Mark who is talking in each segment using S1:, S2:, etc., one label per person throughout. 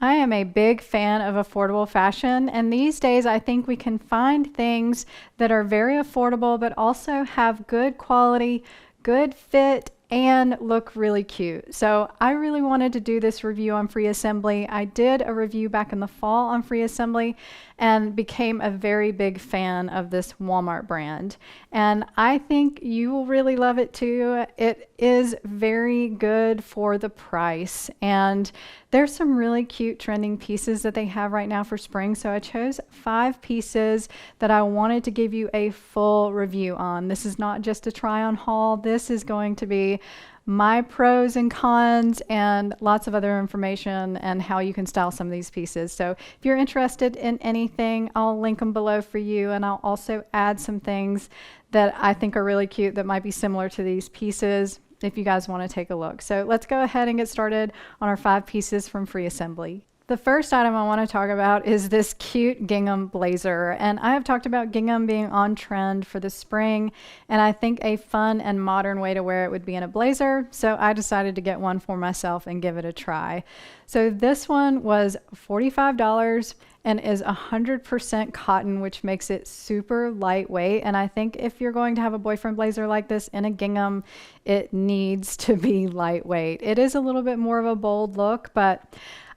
S1: I am a big fan of affordable fashion, and these days I think we can find things that are very affordable but also have good quality, good fit, and look really cute. So I really wanted to do this review on Free Assembly. I did a review back in the fall on Free Assembly and became a very big fan of this Walmart brand. And I think you will really love it too. It is very good for the price. And there's some really cute trending pieces that they have right now for spring. So I chose 5 pieces that I wanted to give you a full review on. This is not just a try on haul. This is going to be my pros and cons and lots of other information and how you can style some of these pieces. So if you're interested in anything, I'll link them below for you, and I'll also add some things that I think are really cute that might be similar to these pieces if you guys want to take a look. So let's go ahead and get started on our 5 pieces from Free Assembly. The first item I want to talk about is this cute gingham blazer. And I have talked about gingham being on trend for the spring, and I think a fun and modern way to wear it would be in a blazer. So I decided to get one for myself and give it a try. So this one was $45 and is 100% cotton, which makes it super lightweight. And I think if you're going to have a boyfriend blazer like this in a gingham, it needs to be lightweight. It is a little bit more of a bold look, but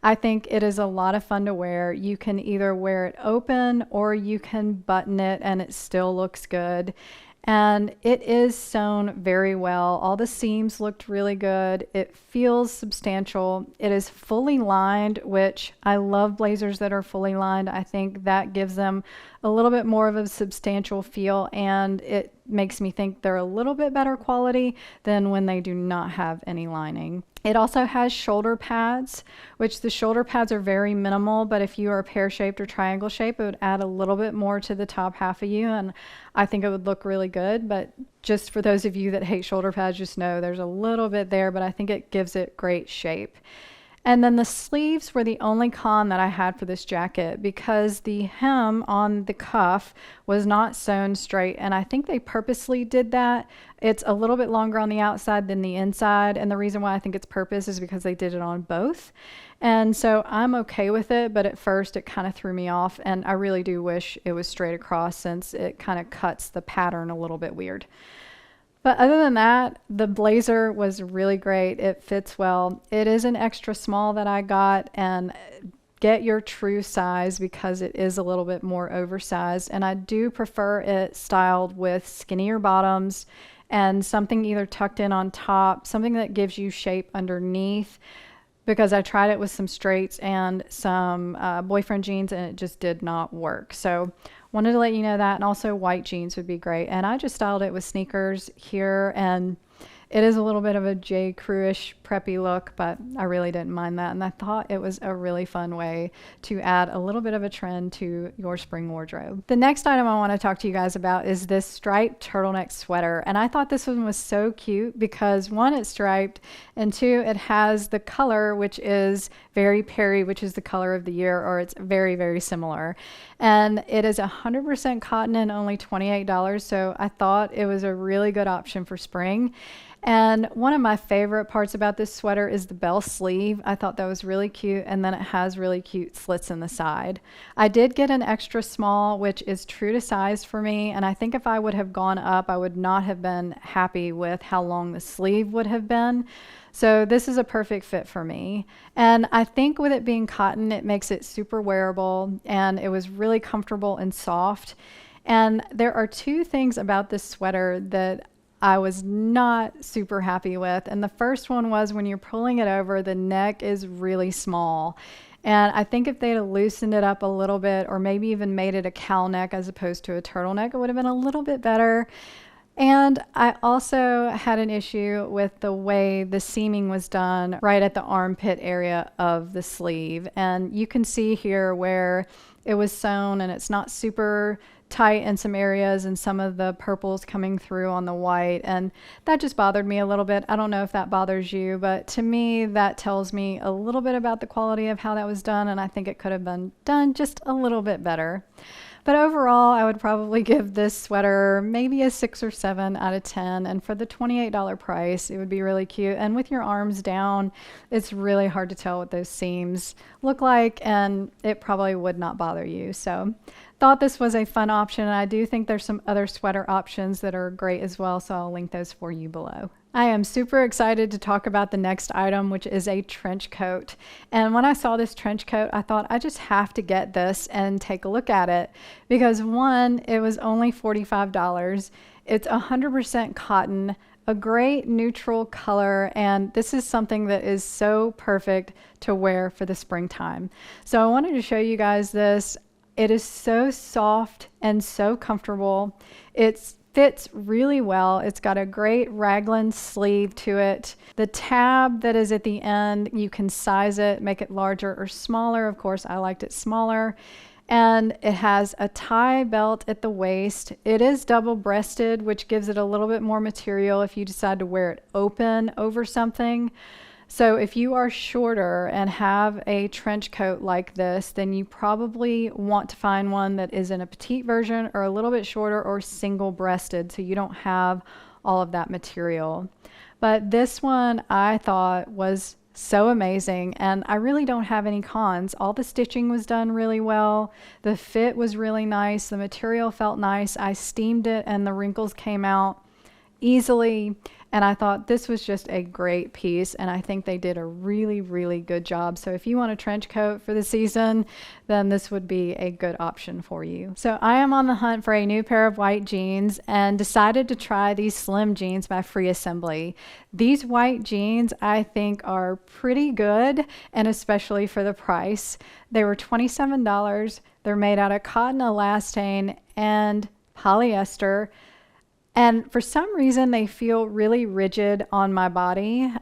S1: I think it is a lot of fun to wear. You can either wear it open or you can button it and it still looks good. And it is sewn very well. All the seams looked really good. It feels substantial. It is fully lined, which I love blazers that are fully lined. I think that gives them a little bit more of a substantial feel, and it makes me think they're a little bit better quality than when they do not have any lining. It also has shoulder pads, which the shoulder pads are very minimal, but if you are pear-shaped or triangle shape, it would add a little bit more to the top half of you, and I think it would look really good. But just for those of you that hate shoulder pads, just know there's a little bit there, but I think it gives it great shape. And then the sleeves were the only con that I had for this jacket, because the hem on the cuff was not sewn straight, and I think they purposely did that. It's a little bit longer on the outside than the inside, and the reason why I think it's purpose is because they did it on both. And so I'm okay with it, but at first it kind of threw me off, and I really do wish it was straight across since it kind of cuts the pattern a little bit weird. But other than that, the blazer was really great. It fits well. It is an extra small that I got, and get your true size because it is a little bit more oversized. And I do prefer it styled with skinnier bottoms and something either tucked in on top, something that gives you shape underneath, because I tried it with some straights and some boyfriend jeans and it just did not work. So wanted to let you know that. And also white jeans would be great. And I just styled it with sneakers here, and it is a little bit of a J. Crew-ish preppy look, but I really didn't mind that. And I thought it was a really fun way to add a little bit of a trend to your spring wardrobe. The next item I want to talk to you guys about is this striped turtleneck sweater. And I thought this one was so cute because 1, it's striped, and 2, it has the color, which is very Perry, which is the color of the year, or it's very, very similar. And it is 100% cotton and only $28. So I thought it was a really good option for spring. And one of my favorite parts about this sweater is the bell sleeve. I thought that was really cute, and then it has really cute slits in the side. I did get an extra small, which is true to size for me, and I think if I would have gone up, I would not have been happy with how long the sleeve would have been. So this is a perfect fit for me. And I think with it being cotton, it makes it super wearable, and it was really comfortable and soft. And there are 2 things about this sweater that I was not super happy with. And the first one was when you're pulling it over, the neck is really small. And I think if they'd loosened it up a little bit, or maybe even made it a cowl neck as opposed to a turtleneck, it would have been a little bit better. And I also had an issue with the way the seaming was done right at the armpit area of the sleeve. And you can see here where it was sewn and it's not super tight in some areas, and some of the purples coming through on the white, and that just bothered me a little bit. I don't know if that bothers you, but to me that tells me a little bit about the quality of how that was done, and I think it could have been done just a little bit better. But overall, I would probably give this sweater maybe a 6 or 7 out of 10. And for the $28 price, it would be really cute. And with your arms down, it's really hard to tell what those seams look like, and it probably would not bother you. So thought this was a fun option. And I do think there's some other sweater options that are great as well. So I'll link those for you below. I am super excited to talk about the next item, which is a trench coat. And when I saw this trench coat, I thought I just have to get this and take a look at it because one, it was only $45. It's 100% cotton, a great neutral color, and this is something that is so perfect to wear for the springtime. So I wanted to show you guys this. It is so soft and so comfortable. It fits really well. It's got a great raglan sleeve to it. The tab that is at the end, you can size it, make it larger or smaller. Of course, I liked it smaller. And it has a tie belt at the waist. It is double-breasted, which gives it a little bit more material if you decide to wear it open over something. So if you are shorter and have a trench coat like this, then you probably want to find one that is in a petite version or a little bit shorter or single-breasted, so you don't have all of that material. But this one I thought was so amazing, and I really don't have any cons. All the stitching was done really well. The fit was really nice. The material felt nice. I steamed it and the wrinkles came out easily, and I thought this was just a great piece, and I think they did a really, really good job. So if you want a trench coat for the season, then this would be a good option for you. So I am on the hunt for a new pair of white jeans and decided to try these slim jeans by Free Assembly. These white jeans I think are pretty good, and especially for the price. They were $27. They're made out of cotton elastane and polyester. And for some reason, they feel really rigid on my body.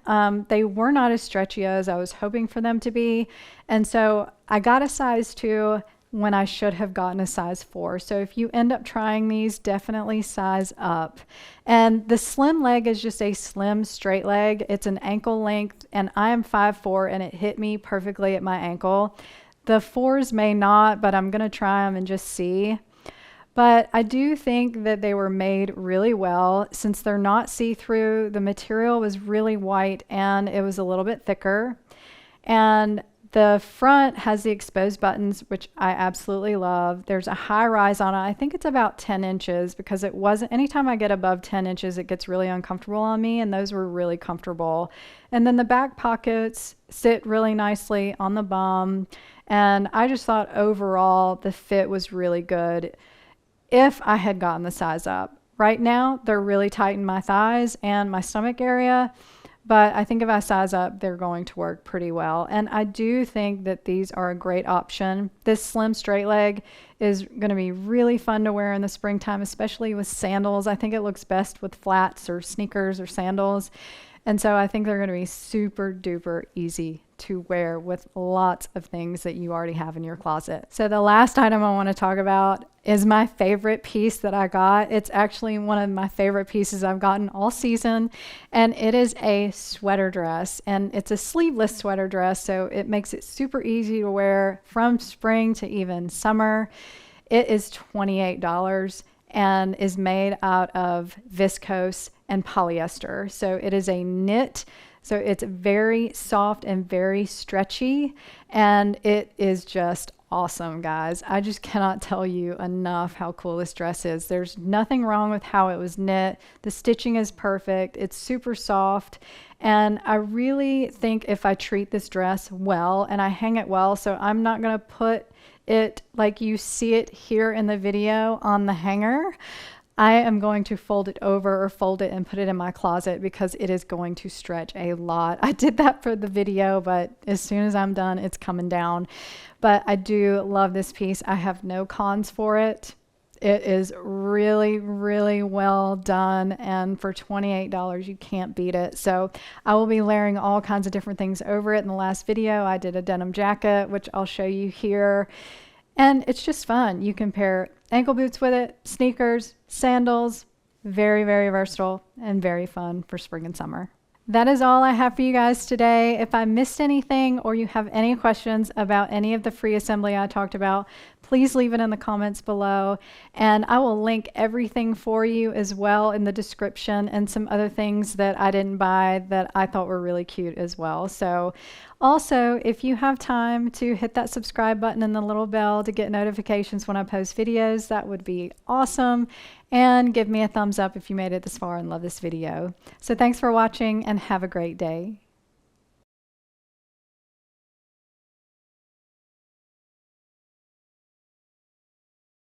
S1: They were not as stretchy as I was hoping for them to be. And so I got a size 2 when I should have gotten a size 4. So if you end up trying these, definitely size up. And the slim leg is just a slim straight leg. It's an ankle length, and I am 5'4", and it hit me perfectly at my ankle. The 4s may not, but I'm gonna try them and just see. But I do think that they were made really well. Since they're not see-through, the material was really white and it was a little bit thicker. And the front has the exposed buttons, which I absolutely love. There's a high rise on it. I think it's about 10 inches because it wasn't, anytime I get above 10 inches, it gets really uncomfortable on me, and those were really comfortable. And then the back pockets sit really nicely on the bum. And I just thought overall the fit was really good if I had gotten the size up. Right now, they're really tight in my thighs and my stomach area, but I think if I size up, they're going to work pretty well. And I do think that these are a great option. This slim straight leg is going to be really fun to wear in the springtime, especially with sandals. I think it looks best with flats or sneakers or sandals. And so I think they're going to be super duper easy to wear with lots of things that you already have in your closet. So the last item I want to talk about is my favorite piece that I got. It's actually one of my favorite pieces I've gotten all season, and it is a sweater dress, and it's a sleeveless sweater dress, so it makes it super easy to wear from spring to even summer. It is $28 and is made out of viscose and polyester. So it is a knit, so it's very soft and very stretchy, and it is just awesome, guys. I just cannot tell you enough how cool this dress is. There's nothing wrong with how it was knit. The stitching is perfect. It's super soft, and I really think if I treat this dress well and I hang it well, so I'm not going to put it like you see it here in the video on the hanger. I am going to fold it over or fold it and put it in my closet because it is going to stretch a lot. I did that for the video, but as soon as I'm done, it's coming down. But I do love this piece. I have no cons for it. It is really, really well done. And for $28, you can't beat it. So I will be layering all kinds of different things over it. In the last video, I did a denim jacket, which I'll show you here. And it's just fun. You can pair ankle boots with it, sneakers, sandals. Very, very versatile and very fun for spring and summer. That is all I have for you guys today. If I missed anything or you have any questions about any of the free assembly I talked about, please leave it in the comments below. And I will link everything for you as well in the description, and some other things that I didn't buy that I thought were really cute as well. So also, if you have time to hit that subscribe button and the little bell to get notifications when I post videos, that would be awesome. And give me a thumbs up if you made it this far and love this video. So thanks for watching and have a great day.